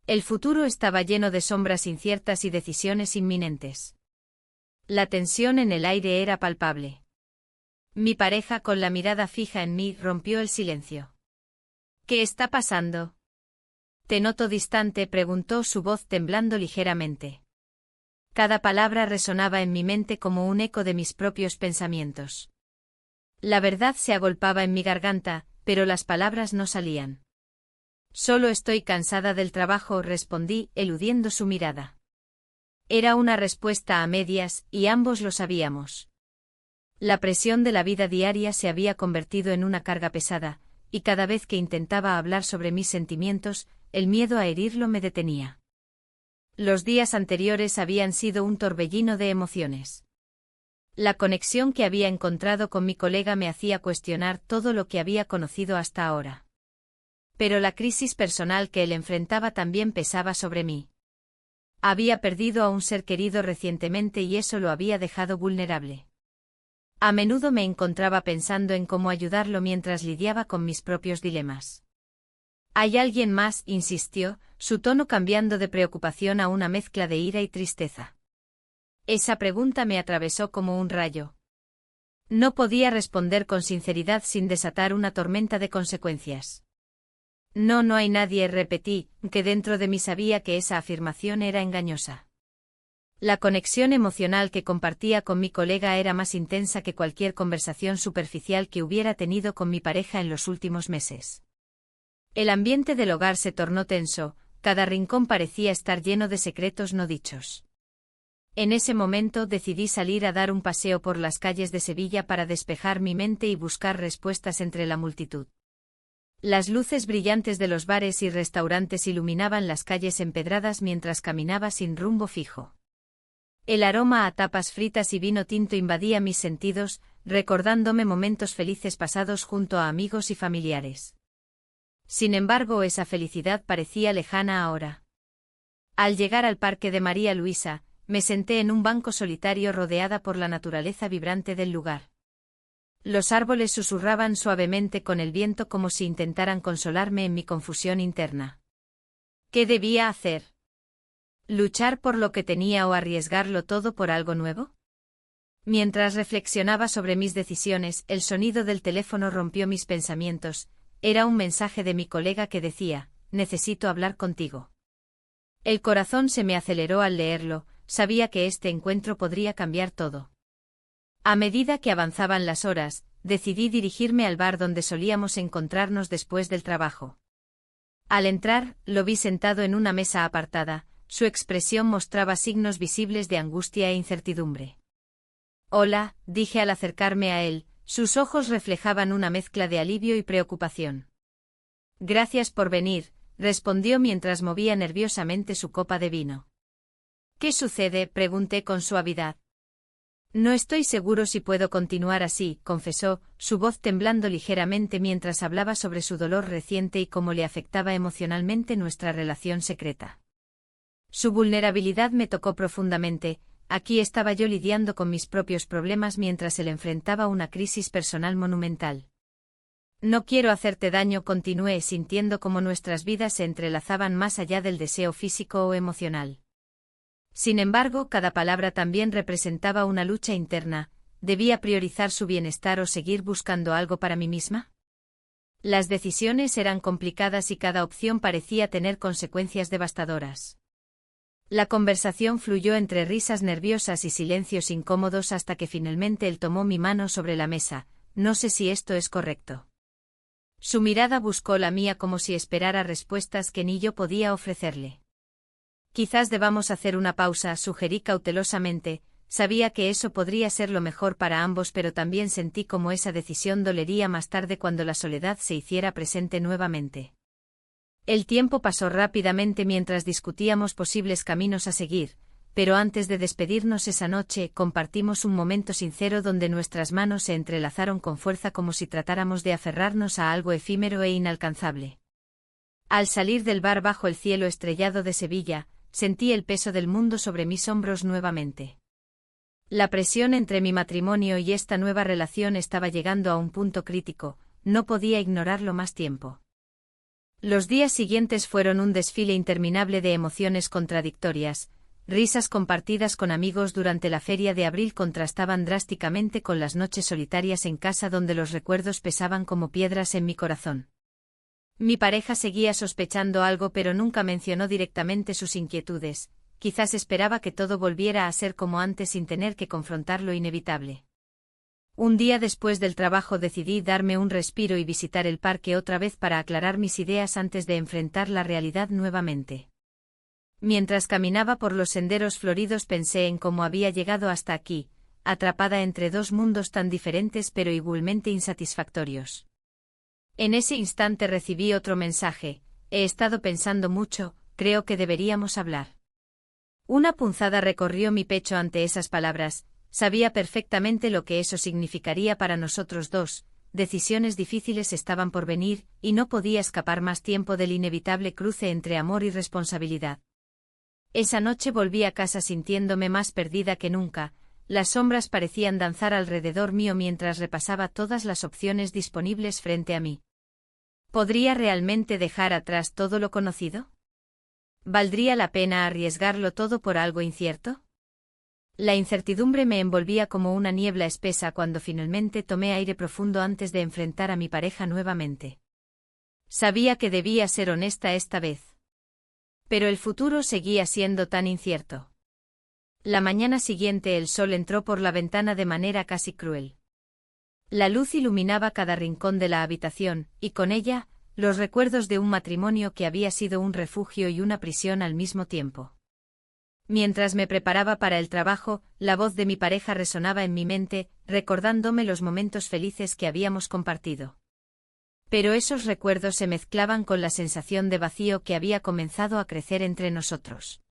El futuro estaba lleno de sombras inciertas y decisiones inminentes. La tensión en el aire era palpable. Mi pareja, con la mirada fija en mí, rompió el silencio. ¿Qué está pasando? «Te noto distante», preguntó, su voz temblando ligeramente. Cada palabra resonaba en mi mente como un eco de mis propios pensamientos. La verdad se agolpaba en mi garganta, pero las palabras no salían. «Solo estoy cansada del trabajo», respondí, eludiendo su mirada. Era una respuesta a medias, y ambos lo sabíamos. La presión de la vida diaria se había convertido en una carga pesada, y cada vez que intentaba hablar sobre mis sentimientos, el miedo a herirlo me detenía. Los días anteriores habían sido un torbellino de emociones. La conexión que había encontrado con mi colega me hacía cuestionar todo lo que había conocido hasta ahora. Pero la crisis personal que él enfrentaba también pesaba sobre mí. Había perdido a un ser querido recientemente y eso lo había dejado vulnerable. A menudo me encontraba pensando en cómo ayudarlo mientras lidiaba con mis propios dilemas. «¿Hay alguien más?», insistió, su tono cambiando de preocupación a una mezcla de ira y tristeza. Esa pregunta me atravesó como un rayo. No podía responder con sinceridad sin desatar una tormenta de consecuencias. «No, no hay nadie», repetí, que dentro de mí sabía que esa afirmación era engañosa. La conexión emocional que compartía con mi colega era más intensa que cualquier conversación superficial que hubiera tenido con mi pareja en los últimos meses. El ambiente del hogar se tornó tenso, cada rincón parecía estar lleno de secretos no dichos. En ese momento decidí salir a dar un paseo por las calles de Sevilla para despejar mi mente y buscar respuestas entre la multitud. Las luces brillantes de los bares y restaurantes iluminaban las calles empedradas mientras caminaba sin rumbo fijo. El aroma a tapas fritas y vino tinto invadía mis sentidos, recordándome momentos felices pasados junto a amigos y familiares. Sin embargo, esa felicidad parecía lejana ahora. Al llegar al parque de María Luisa, me senté en un banco solitario rodeada por la naturaleza vibrante del lugar. Los árboles susurraban suavemente con el viento como si intentaran consolarme en mi confusión interna. ¿Qué debía hacer? ¿Luchar por lo que tenía o arriesgarlo todo por algo nuevo? Mientras reflexionaba sobre mis decisiones, el sonido del teléfono rompió mis pensamientos. Era un mensaje de mi colega que decía: «Necesito hablar contigo». El corazón se me aceleró al leerlo, sabía que este encuentro podría cambiar todo. A medida que avanzaban las horas, decidí dirigirme al bar donde solíamos encontrarnos después del trabajo. Al entrar, lo vi sentado en una mesa apartada, su expresión mostraba signos visibles de angustia e incertidumbre. «Hola», dije al acercarme a él, sus ojos reflejaban una mezcla de alivio y preocupación. «Gracias por venir», respondió mientras movía nerviosamente su copa de vino. «¿Qué sucede?», pregunté con suavidad. «No estoy seguro si puedo continuar así», confesó, su voz temblando ligeramente mientras hablaba sobre su dolor reciente y cómo le afectaba emocionalmente nuestra relación secreta. Su vulnerabilidad me tocó profundamente, aquí estaba yo lidiando con mis propios problemas mientras él enfrentaba una crisis personal monumental. «No quiero hacerte daño», continué sintiendo cómo nuestras vidas se entrelazaban más allá del deseo físico o emocional. Sin embargo, cada palabra también representaba una lucha interna, ¿debía priorizar su bienestar o seguir buscando algo para mí misma? Las decisiones eran complicadas y cada opción parecía tener consecuencias devastadoras. La conversación fluyó entre risas nerviosas y silencios incómodos hasta que finalmente él tomó mi mano sobre la mesa. «No sé si esto es correcto». Su mirada buscó la mía como si esperara respuestas que ni yo podía ofrecerle. «Quizás debamos hacer una pausa», sugerí cautelosamente, sabía que eso podría ser lo mejor para ambos, pero también sentí como esa decisión dolería más tarde cuando la soledad se hiciera presente nuevamente. El tiempo pasó rápidamente mientras discutíamos posibles caminos a seguir, pero antes de despedirnos esa noche compartimos un momento sincero donde nuestras manos se entrelazaron con fuerza como si tratáramos de aferrarnos a algo efímero e inalcanzable. Al salir del bar bajo el cielo estrellado de Sevilla, sentí el peso del mundo sobre mis hombros nuevamente. La presión entre mi matrimonio y esta nueva relación estaba llegando a un punto crítico, no podía ignorarlo más tiempo. Los días siguientes fueron un desfile interminable de emociones contradictorias. Risas compartidas con amigos durante la feria de abril contrastaban drásticamente con las noches solitarias en casa donde los recuerdos pesaban como piedras en mi corazón. Mi pareja seguía sospechando algo pero nunca mencionó directamente sus inquietudes, quizás esperaba que todo volviera a ser como antes sin tener que confrontar lo inevitable. Un día después del trabajo decidí darme un respiro y visitar el parque otra vez para aclarar mis ideas antes de enfrentar la realidad nuevamente. Mientras caminaba por los senderos floridos pensé en cómo había llegado hasta aquí, atrapada entre dos mundos tan diferentes pero igualmente insatisfactorios. En ese instante recibí otro mensaje: «He estado pensando mucho, creo que deberíamos hablar». Una punzada recorrió mi pecho ante esas palabras, sabía perfectamente lo que eso significaría para nosotros dos, decisiones difíciles estaban por venir, y no podía escapar más tiempo del inevitable cruce entre amor y responsabilidad. Esa noche volví a casa sintiéndome más perdida que nunca, las sombras parecían danzar alrededor mío mientras repasaba todas las opciones disponibles frente a mí. ¿Podría realmente dejar atrás todo lo conocido? ¿Valdría la pena arriesgarlo todo por algo incierto? La incertidumbre me envolvía como una niebla espesa cuando finalmente tomé aire profundo antes de enfrentar a mi pareja nuevamente. Sabía que debía ser honesta esta vez. Pero el futuro seguía siendo tan incierto. La mañana siguiente el sol entró por la ventana de manera casi cruel. La luz iluminaba cada rincón de la habitación, y con ella, los recuerdos de un matrimonio que había sido un refugio y una prisión al mismo tiempo. Mientras me preparaba para el trabajo, la voz de mi pareja resonaba en mi mente, recordándome los momentos felices que habíamos compartido. Pero esos recuerdos se mezclaban con la sensación de vacío que había comenzado a crecer entre nosotros.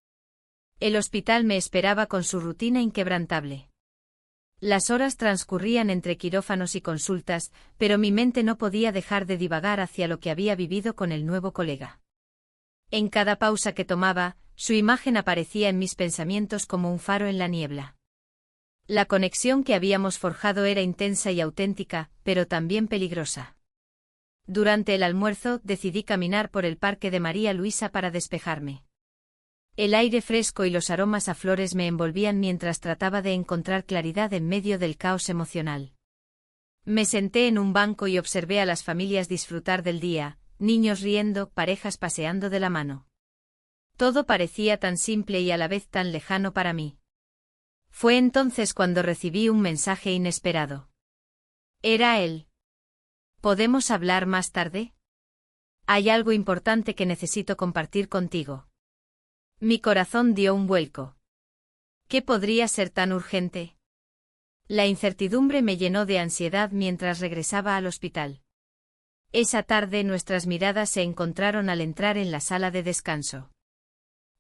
El hospital me esperaba con su rutina inquebrantable. Las horas transcurrían entre quirófanos y consultas, pero mi mente no podía dejar de divagar hacia lo que había vivido con el nuevo colega. En cada pausa que tomaba, su imagen aparecía en mis pensamientos como un faro en la niebla. La conexión que habíamos forjado era intensa y auténtica, pero también peligrosa. Durante el almuerzo decidí caminar por el parque de María Luisa para despejarme. El aire fresco y los aromas a flores me envolvían mientras trataba de encontrar claridad en medio del caos emocional. Me senté en un banco y observé a las familias disfrutar del día, niños riendo, parejas paseando de la mano. Todo parecía tan simple y a la vez tan lejano para mí. Fue entonces cuando recibí un mensaje inesperado. Era él. ¿Podemos hablar más tarde? Hay algo importante que necesito compartir contigo. Mi corazón dio un vuelco. ¿Qué podría ser tan urgente? La incertidumbre me llenó de ansiedad mientras regresaba al hospital. Esa tarde nuestras miradas se encontraron al entrar en la sala de descanso.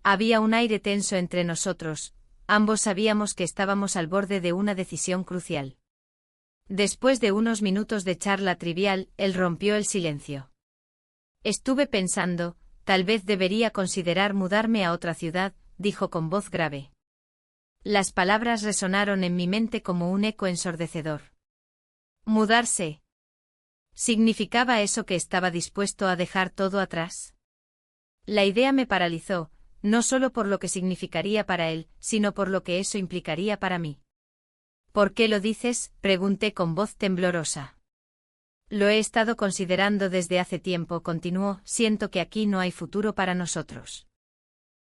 Había un aire tenso entre nosotros, ambos sabíamos que estábamos al borde de una decisión crucial. Después de unos minutos de charla trivial, él rompió el silencio. Estuve pensando, tal vez debería considerar mudarme a otra ciudad, dijo con voz grave. Las palabras resonaron en mi mente como un eco ensordecedor. ¿Mudarse? ¿Significaba eso que estaba dispuesto a dejar todo atrás? La idea me paralizó, no solo por lo que significaría para él, sino por lo que eso implicaría para mí. ¿Por qué lo dices?, pregunté con voz temblorosa. Lo he estado considerando desde hace tiempo, continuó, siento que aquí no hay futuro para nosotros.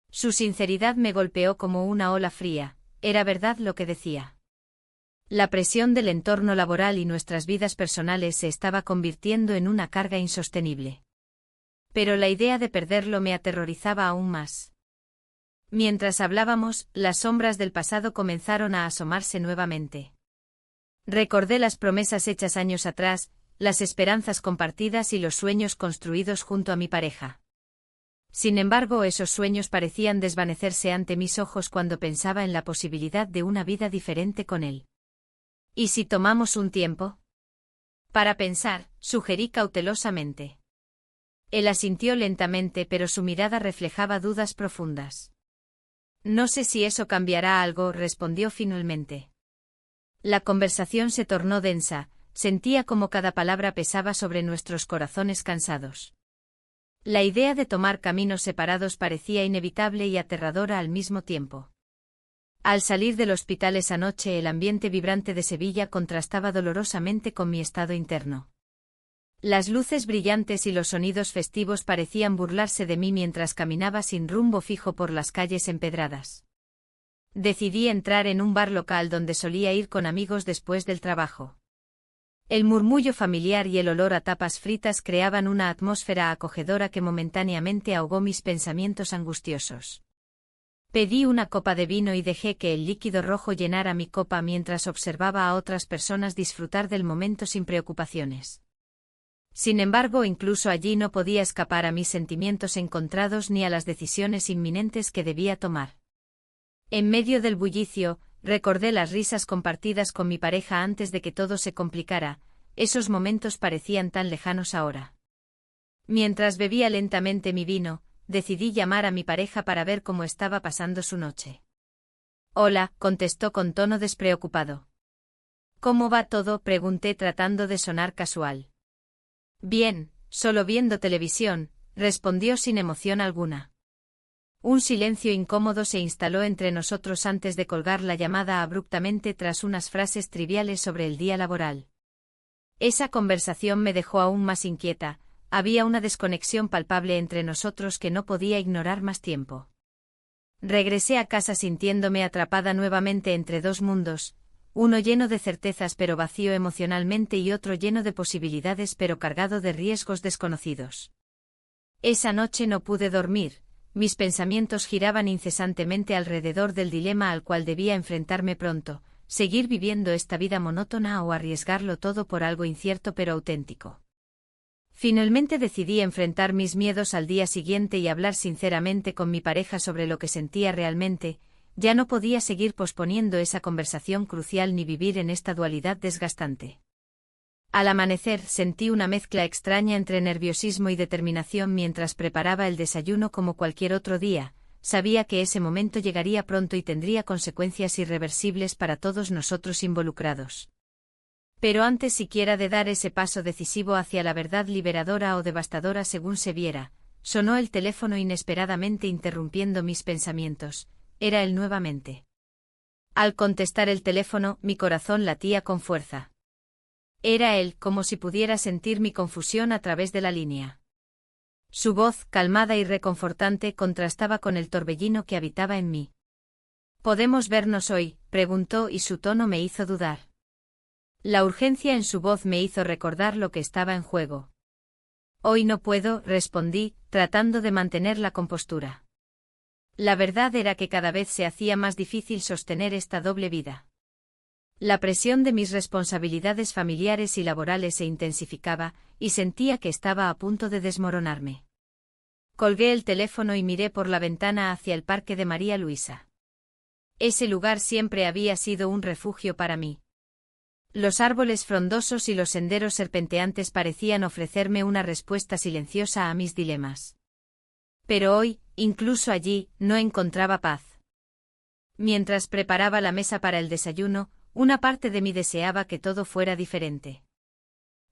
Su sinceridad me golpeó como una ola fría, era verdad lo que decía. La presión del entorno laboral y nuestras vidas personales se estaba convirtiendo en una carga insostenible. Pero la idea de perderlo me aterrorizaba aún más. Mientras hablábamos, las sombras del pasado comenzaron a asomarse nuevamente. Recordé las promesas hechas años atrás, las esperanzas compartidas y los sueños construidos junto a mi pareja. Sin embargo, esos sueños parecían desvanecerse ante mis ojos cuando pensaba en la posibilidad de una vida diferente con él. ¿Y si tomamos un tiempo? Para pensar, sugerí cautelosamente. Él asintió lentamente, pero su mirada reflejaba dudas profundas. No sé si eso cambiará algo, respondió finalmente. La conversación se tornó densa, sentía como cada palabra pesaba sobre nuestros corazones cansados. La idea de tomar caminos separados parecía inevitable y aterradora al mismo tiempo. Al salir del hospital esa noche, el ambiente vibrante de Sevilla contrastaba dolorosamente con mi estado interno. Las luces brillantes y los sonidos festivos parecían burlarse de mí mientras caminaba sin rumbo fijo por las calles empedradas. Decidí entrar en un bar local donde solía ir con amigos después del trabajo. El murmullo familiar y el olor a tapas fritas creaban una atmósfera acogedora que momentáneamente ahogó mis pensamientos angustiosos. Pedí una copa de vino y dejé que el líquido rojo llenara mi copa mientras observaba a otras personas disfrutar del momento sin preocupaciones. Sin embargo, incluso allí no podía escapar a mis sentimientos encontrados ni a las decisiones inminentes que debía tomar. En medio del bullicio, recordé las risas compartidas con mi pareja antes de que todo se complicara, esos momentos parecían tan lejanos ahora. Mientras bebía lentamente mi vino, decidí llamar a mi pareja para ver cómo estaba pasando su noche. Hola, contestó con tono despreocupado. ¿Cómo va todo?, pregunté tratando de sonar casual. Bien, solo viendo televisión, respondió sin emoción alguna. Un silencio incómodo se instaló entre nosotros antes de colgar la llamada abruptamente tras unas frases triviales sobre el día laboral. Esa conversación me dejó aún más inquieta, había una desconexión palpable entre nosotros que no podía ignorar más tiempo. Regresé a casa sintiéndome atrapada nuevamente entre dos mundos, uno lleno de certezas pero vacío emocionalmente y otro lleno de posibilidades pero cargado de riesgos desconocidos. Esa noche no pude dormir, mis pensamientos giraban incesantemente alrededor del dilema al cual debía enfrentarme pronto, seguir viviendo esta vida monótona o arriesgarlo todo por algo incierto pero auténtico. Finalmente decidí enfrentar mis miedos al día siguiente y hablar sinceramente con mi pareja sobre lo que sentía realmente. Ya no podía seguir posponiendo esa conversación crucial ni vivir en esta dualidad desgastante. Al amanecer sentí una mezcla extraña entre nerviosismo y determinación mientras preparaba el desayuno como cualquier otro día, sabía que ese momento llegaría pronto y tendría consecuencias irreversibles para todos nosotros involucrados. Pero antes siquiera de dar ese paso decisivo hacia la verdad liberadora o devastadora según se viera, sonó el teléfono inesperadamente interrumpiendo mis pensamientos. Era él nuevamente. Al contestar el teléfono, mi corazón latía con fuerza. Era él, como si pudiera sentir mi confusión a través de la línea. Su voz, calmada y reconfortante, contrastaba con el torbellino que habitaba en mí. ¿Podemos vernos hoy?, preguntó y su tono me hizo dudar. La urgencia en su voz me hizo recordar lo que estaba en juego. Hoy no puedo, respondí, tratando de mantener la compostura. La verdad era que cada vez se hacía más difícil sostener esta doble vida. La presión de mis responsabilidades familiares y laborales se intensificaba, y sentía que estaba a punto de desmoronarme. Colgué el teléfono y miré por la ventana hacia el parque de María Luisa. Ese lugar siempre había sido un refugio para mí. Los árboles frondosos y los senderos serpenteantes parecían ofrecerme una respuesta silenciosa a mis dilemas. Pero hoy, incluso allí, no encontraba paz. Mientras preparaba la mesa para el desayuno, una parte de mí deseaba que todo fuera diferente.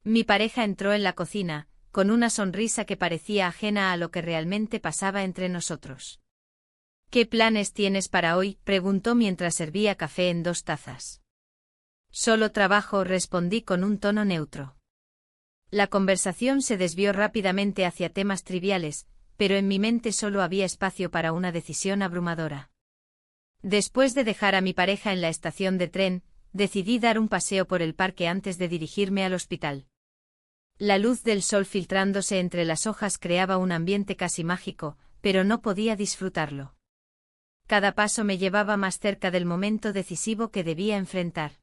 Mi pareja entró en la cocina, con una sonrisa que parecía ajena a lo que realmente pasaba entre nosotros. ¿Qué planes tienes para hoy?, preguntó mientras servía café en 2 tazas. Solo trabajo, respondí con un tono neutro. La conversación se desvió rápidamente hacia temas triviales, pero en mi mente solo había espacio para una decisión abrumadora. Después de dejar a mi pareja en la estación de tren, decidí dar un paseo por el parque antes de dirigirme al hospital. La luz del sol filtrándose entre las hojas creaba un ambiente casi mágico, pero no podía disfrutarlo. Cada paso me llevaba más cerca del momento decisivo que debía enfrentar.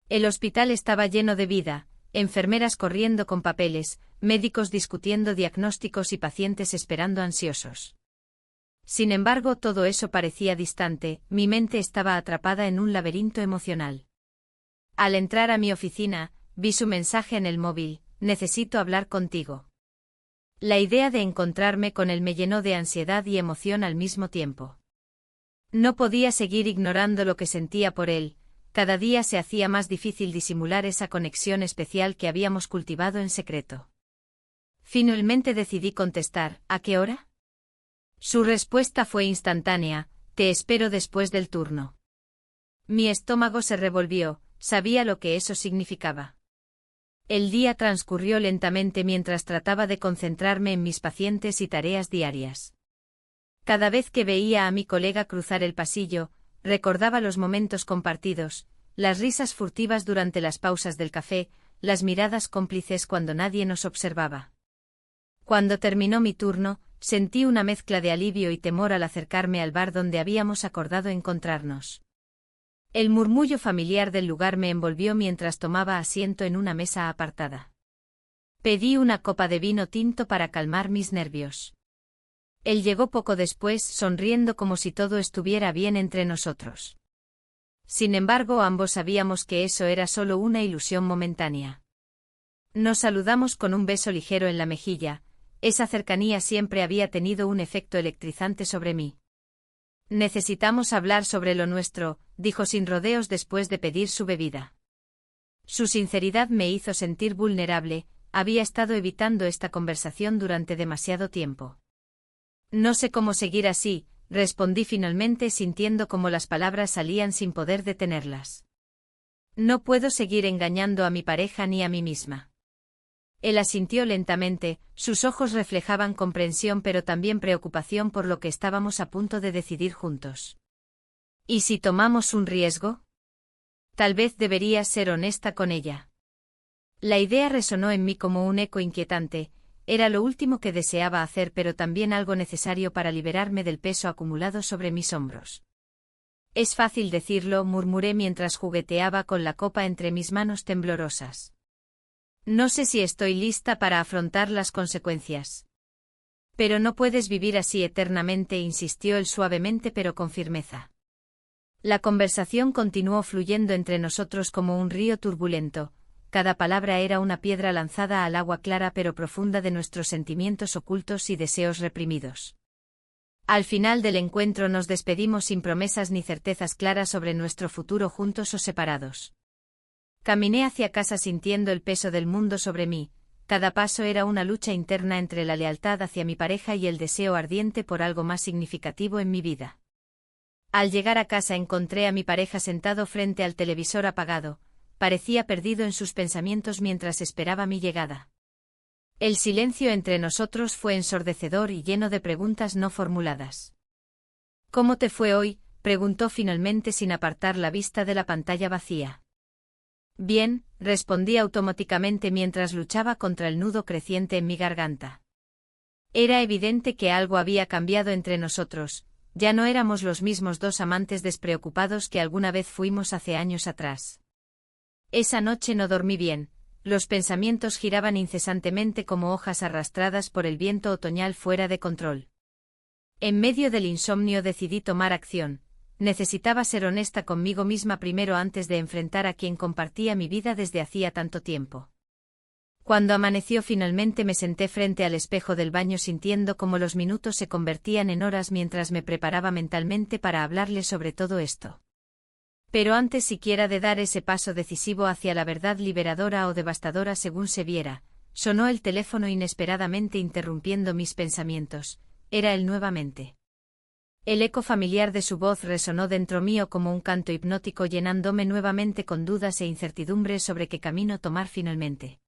El hospital estaba lleno de vida, enfermeras corriendo con papeles, médicos discutiendo diagnósticos y pacientes esperando ansiosos. Sin embargo, todo eso parecía distante, mi mente estaba atrapada en un laberinto emocional. Al entrar a mi oficina, vi su mensaje en el móvil: necesito hablar contigo. La idea de encontrarme con él me llenó de ansiedad y emoción al mismo tiempo. No podía seguir ignorando lo que sentía por él. Cada día se hacía más difícil disimular esa conexión especial que habíamos cultivado en secreto. Finalmente decidí contestar: ¿a qué hora? Su respuesta fue instantánea: te espero después del turno. Mi estómago se revolvió, sabía lo que eso significaba. El día transcurrió lentamente mientras trataba de concentrarme en mis pacientes y tareas diarias. Cada vez que veía a mi colega cruzar el pasillo, recordaba los momentos compartidos, las risas furtivas durante las pausas del café, las miradas cómplices cuando nadie nos observaba. Cuando terminó mi turno, sentí una mezcla de alivio y temor al acercarme al bar donde habíamos acordado encontrarnos. El murmullo familiar del lugar me envolvió mientras tomaba asiento en una mesa apartada. Pedí una copa de vino tinto para calmar mis nervios. Él llegó poco después, sonriendo como si todo estuviera bien entre nosotros. Sin embargo, ambos sabíamos que eso era solo una ilusión momentánea. Nos saludamos con un beso ligero en la mejilla. Esa cercanía siempre había tenido un efecto electrizante sobre mí. Necesitamos hablar sobre lo nuestro, dijo sin rodeos después de pedir su bebida. Su sinceridad me hizo sentir vulnerable, había estado evitando esta conversación durante demasiado tiempo. No sé cómo seguir así, respondí finalmente sintiendo como las palabras salían sin poder detenerlas. No puedo seguir engañando a mi pareja ni a mí misma. Él asintió lentamente, sus ojos reflejaban comprensión pero también preocupación por lo que estábamos a punto de decidir juntos. ¿Y si tomamos un riesgo? Tal vez deberías ser honesta con ella. La idea resonó en mí como un eco inquietante, era lo último que deseaba hacer pero también algo necesario para liberarme del peso acumulado sobre mis hombros. Es fácil decirlo, murmuré mientras jugueteaba con la copa entre mis manos temblorosas. No sé si estoy lista para afrontar las consecuencias. Pero no puedes vivir así eternamente, insistió él suavemente pero con firmeza. La conversación continuó fluyendo entre nosotros como un río turbulento, cada palabra era una piedra lanzada al agua clara pero profunda de nuestros sentimientos ocultos y deseos reprimidos. Al final del encuentro nos despedimos sin promesas ni certezas claras sobre nuestro futuro juntos o separados. Caminé hacia casa sintiendo el peso del mundo sobre mí, cada paso era una lucha interna entre la lealtad hacia mi pareja y el deseo ardiente por algo más significativo en mi vida. Al llegar a casa encontré a mi pareja sentado frente al televisor apagado, parecía perdido en sus pensamientos mientras esperaba mi llegada. El silencio entre nosotros fue ensordecedor y lleno de preguntas no formuladas. ¿Cómo te fue hoy?, preguntó finalmente sin apartar la vista de la pantalla vacía. Bien, respondí automáticamente mientras luchaba contra el nudo creciente en mi garganta. Era evidente que algo había cambiado entre nosotros, ya no éramos los mismos dos amantes despreocupados que alguna vez fuimos hace años atrás. Esa noche no dormí bien. Los pensamientos giraban incesantemente como hojas arrastradas por el viento otoñal fuera de control. En medio del insomnio decidí tomar acción. Necesitaba ser honesta conmigo misma primero antes de enfrentar a quien compartía mi vida desde hacía tanto tiempo. Cuando amaneció finalmente me senté frente al espejo del baño sintiendo cómo los minutos se convertían en horas mientras me preparaba mentalmente para hablarle sobre todo esto. Pero antes siquiera de dar ese paso decisivo hacia la verdad liberadora o devastadora según se viera, sonó el teléfono inesperadamente interrumpiendo mis pensamientos. Era él nuevamente. El eco familiar de su voz resonó dentro mío como un canto hipnótico llenándome nuevamente con dudas e incertidumbres sobre qué camino tomar finalmente.